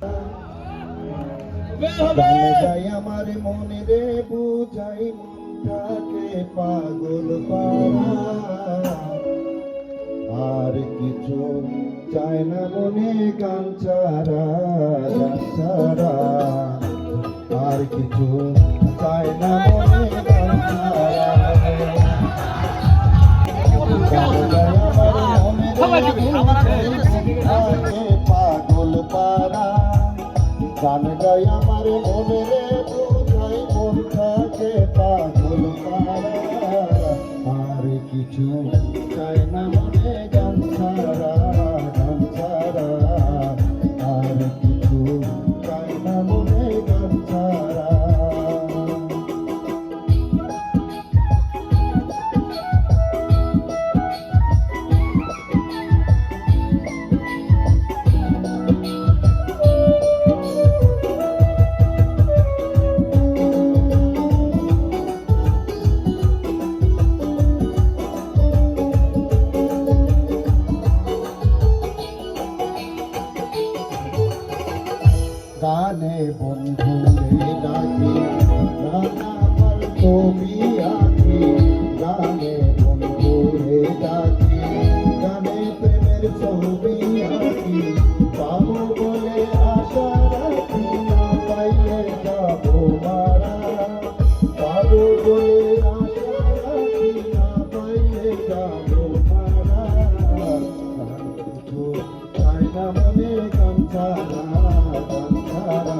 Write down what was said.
গানে গাই আমার মনে রে বুঝাই মনটাকে পাগল পারা, আর কিছু চায় না মনে গান ছাড়া, গান ছাড়া আর কিছু চায় না মনে গান ছাড়া। গানে গাই আমার মনে রে পাগল পারা, গান গাই আমার মনে রে বোঝাই মনটাকে পাগল পারা, আর কিছু চাই না মনে গান ছাড়া, গান ছাড়া আর কিছু চাই না মনে গান ছাড়া। গানে বন্ধুরে ডাকি, গান আমার ছবি আঁকি, গানে বন্ধুরে ডাকি, গানে প্রেমের ছবি আঁকি, পাবো বলে আশা রাখি, না পাইলে যাবো মারা, পাবো বলে আশা রাখি, না পাইলে যাবো মারা, চাই না মনে গান ছাড়া, গান ছাড়া